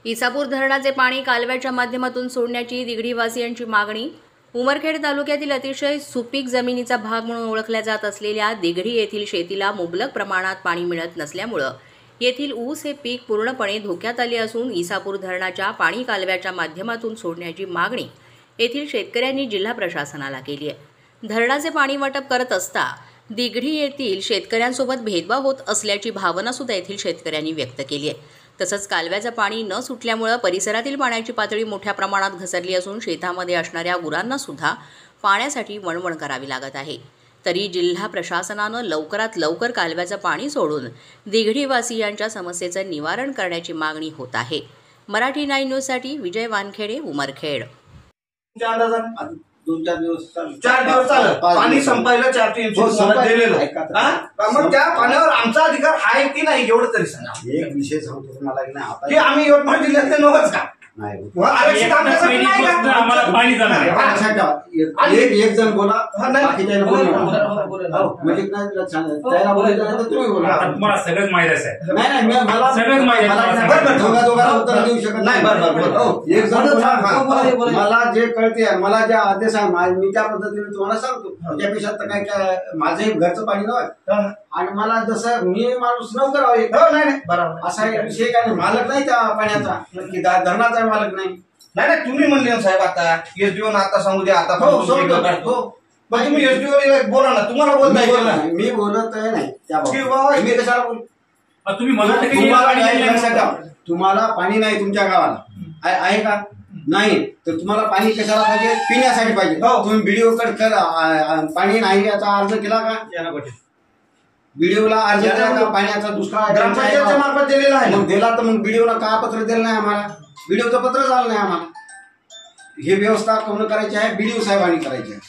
इसापूर धरणाचे पाणी कालव्याच्या माध्यमातून सोडण्याची दिघडीवासियांची मागणी। उमरखेड तालुक्यातील अतिशय सुपीक जमिनीचा भाग म्हणून ओळखल्या जात असलेल्या दिघडी येथील शेतीला मुबलक प्रमाणात पाणी मिळत नसल्यामुळे येथील ऊस हे पीक पूर्णपणे धोक्यात आले असून इसापूर धरणाच्या पाणी कालव्याच्या माध्यमातून सोडण्याची मागणी येथील शेतकऱ्यांनी जिल्हा प्रशासनाला केली आहे। धरणाचे पाणी वाटप करत असता दिघडी येथील शेतकऱ्यांसोबत भेदभाव होत असल्याची भावना सुद्धा येथील शेतकऱ्यांनी व्यक्त केली आहे। तसंच कालव्याचं पाणी न सुटल्यामुळे परिसरातील पाण्याची पातळी मोठ्या प्रमाणात घसरली असून शेतामध्ये असणाऱ्या गुरांना सुद्धा पाण्यासाठी वणवण करावी लागत आहे। तरी जिल्हा प्रशासनानं लवकरात लवकर कालव्याचं पाणी सोडून दिघडीवासियांच्या समस्येचं निवारण करण्याची मागणी होत आहे। मराठी 9 न्यूजसाठी विजय वानखेडे, उमरखेड। 4 दिवस चालत पाणी संपायला 4-3 दिलेलं मग त्या पाण्यावर आमचा अधिकार आहे की नाही एवढं तरी सांगा। एक विषय सांगतो तुम्हाला की नाही की आम्ही यवतमाळ जिल्ह्यातले नव्हत का नाही आरक्षित आमच्यासाठी नाही का आम्हाला पाणी एक जण बोला बाकीच्या म्हणजे त्याला बोलायचं तुम्ही बोला तुम्हाला सगळंच माहिती आहे। नाही मला सगळंच माहिती दोघांना उत्तर देऊ शकत नाही। एक जण बोला मला जे कळते मला जे आदेश आहे मी त्या पद्धतीने तुम्हाला सांगतो। त्यापेक्षा तर काय माझंही घरचं पाणी नव्हतं आणि मला जसं मी माणूस नव्हतं नाही बरोबर असा विषय काय नाही। मालक नाही त्या पाण्याचा की धरणाचा मालक नाही। नाही तुम्ही म्हणले साहेब आता एसडीओ आता सांगू द्या आता म्हणजे मी एसडीओ बोला ना तुम्हाला बोलता मी बोलत नाही त्या मी कशाला बोल तुम्ही मला तुम्हाला पाणी नाही तुमच्या गावाला आहे का नाही तर तुम्हाला पाणी कशाला पाहिजे पिण्यासाठी पाहिजे तुम्ही व्हिडिओ कट कर पाणी नाही याचा अर्ज केला का व्हिडिओला अर्ज केला का पाण्याचा दुष्काळ ग्रामपंचायतच्या मार्फत दिलेला आहे मग दिला तर मग व्हिडिओला का पत्र दिलं नाही आम्हाला व्हिडिओचं पत्र झालं नाही आम्हाला हे व्यवस्था कोण करायची आहे बीडीओ साहेबांनी करायची आहे।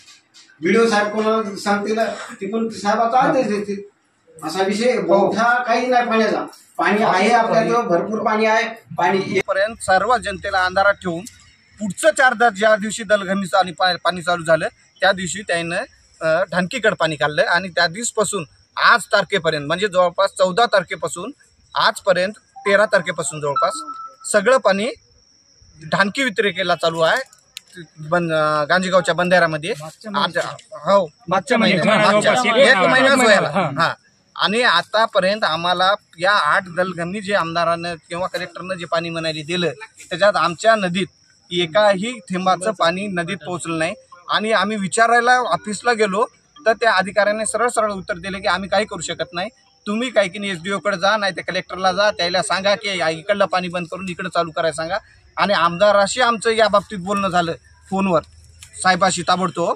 बीडीओ साहेब कोणाला सांगतील तिकडून साहेबाचा आदेश देतील असा विषय मोठा काही नाही। पाण्याचा पाणी आहे आपल्याजवळ भरपूर पाणी आहे। पाणी येईपर्यंत सर्व जनतेला अंधारात ठेवून पुढचं 4 तास ज्या दिवशी दलघणीचं आणि पाणी चालू झालं त्या दिवशी त्यानं ढानकीकड पाणी काढलं आणि त्या दिवसपासून आज तारखेपर्यंत म्हणजे जवळपास 14 तारखेपासून आजपर्यंत 13 तारखेपासून जवळपास सगळं पाणी ढानकी वितरिकेला चालू आहे गांजेगावच्या बंधाऱ्यामध्ये हो मागच्या महिन्यात 1 महिन्याच व्हायला आणि आतापर्यंत आम्हाला या 8 दलघणी जे आमदारानं किंवा कलेक्टरनं जे पाणी म्हणायला दिलं त्याच्यात आमच्या नदीत एकाही थेंबाचं पाणी नदीत पोहोचलं नाही। आणि आम्ही विचारायला ऑफिसला गेलो तर त्या अधिकाऱ्याने सरळ उत्तर दिले की आम्ही काही करू शकत नाही, तुम्ही काय की एसडीओ कडे जा नाही त्या कलेक्टरला जा त्याला सांगा की इकडलं पाणी बंद करून इकडं चालू करायला सांगा। आणि आमदाराशी आमचं या बाबतीत बोलणं झालं फोनवर साहेबाशी ताबडतोब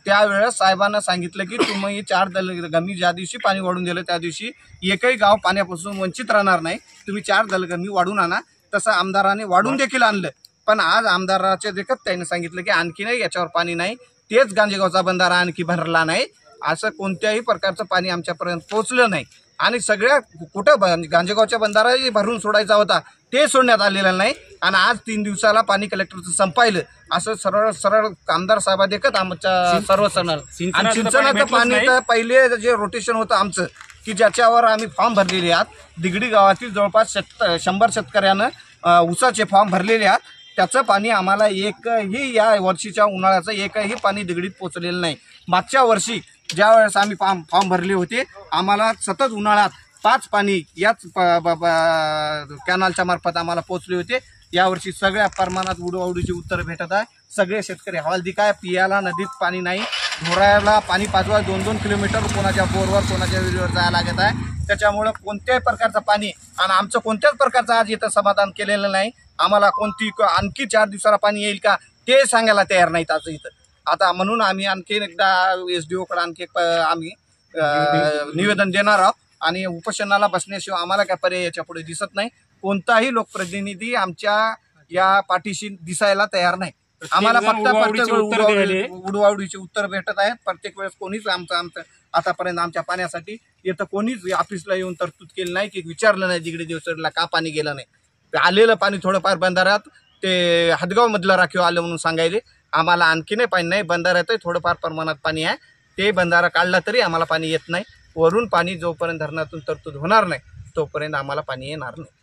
त्यावेळेस साहेबांना सांगितलं की तुम्ही 4 दलगमी ज्या दिवशी पाणी वाढून दिलं त्या दिवशी एकही गाव पाण्यापासून वंचित राहणार नाही, तुम्ही 4 दलगमी वाढून आणा। तसं आमदाराने वाढून देखील आणलं पण आज आमदाराचे देखत त्याने सांगितलं की आणखी नाही याच्यावर पाणी नाही, तेच गांजेगावचा बंधारा आणखी भरला नाही, असं कोणत्याही प्रकारचं पाणी आमच्यापर्यंत पोहोचलं नाही। आणि सगळ्या कुठं गांजेगावच्या बंधारा भरून सोडायचा होता ते सोडण्यात आलेलं नाही आणि आज 3 दिवसाला पाणी कलेक्टरचं संपायलं असं सरळ आमदार साहेबा देखत आमच्या सर्व सणाला आणि सिंचनाचं पाणी तर पहिले जे रोटेशन होतं आमचं की ज्याच्यावर आम्ही फॉर्म भरलेले आहात दिघडी गावातील जवळपास 100 शेतकऱ्यानं ऊसाचे फॉर्म भरलेले आहात त्याचं पाणी आम्हाला एकही या वर्षीच्या उन्हाळ्याचं एकही पाणी दिघडीत पोचलेलं नाही। मागच्या वर्षी ज्या वेळेस आम्ही फॉर्म भरले होते आम्हाला सतत उन्हाळ्यात 5 पाणी याच कॅनलच्या मार्फत आम्हाला पोचले होते। यावर्षी सगळ्या प्रमाणात उडवाउडीची उत्तर भेटत आहे। सगळे शेतकरी हवालदिक आहे, पियाला नदीत पाणी नाही, ढोरायला पाणी पाजवा 2-2 किलोमीटर कोणाच्या बोरवर कोणाच्या विहिरीवर जायला लागत आहे। त्याच्यामुळे कोणत्याही प्रकारचं पाणी आणि आमचं कोणत्याच प्रकारचं आज इथं समाधान केलेलं नाही। आम्हाला कोणती आणखी 4 दिवसाला पाणी येईल का ते सांगायला तयार नाहीत आज इथं। आता म्हणून आम्ही आणखी एकदा एसडीओ कडे आणखी आम्ही निवेदन देणार आहोत आणि उपोषणाला बसण्याशिवाय आम्हाला काय पर्याय याच्या पुढे दिसत नाही। कोणताही लोकप्रतिनिधी आमच्या या पाठीशी दिसायला तयार नाही। आम्हाला फक्त उडवाउडीचे उत्तर भेटत आहेत। प्रत्येक वेळेस कोणीच आमचं आतापर्यंत आमच्या पाण्यासाठी येतं कोणीच ऑफिसला येऊन तरतूद केली नाही की विचारलं नाही दिघडी देवसरला का पाणी गेलं नाही। आलेलं पाणी थोडंफार बंधाऱ्यात ते हदगाव मधलं राखीव आलं म्हणून सांगायले आम्हाला आणखी नाही पाणी नाही। बंधाऱ्यातही थोडंफार प्रमाणात पाणी आहे, ते बंधारा काढला तरी आम्हाला पाणी येत नाही। वरून पाणी जोपर्यंत धरणातून तरतूद होणार नाही तोपर्यंत आम्हाला पाणी येणार नाही।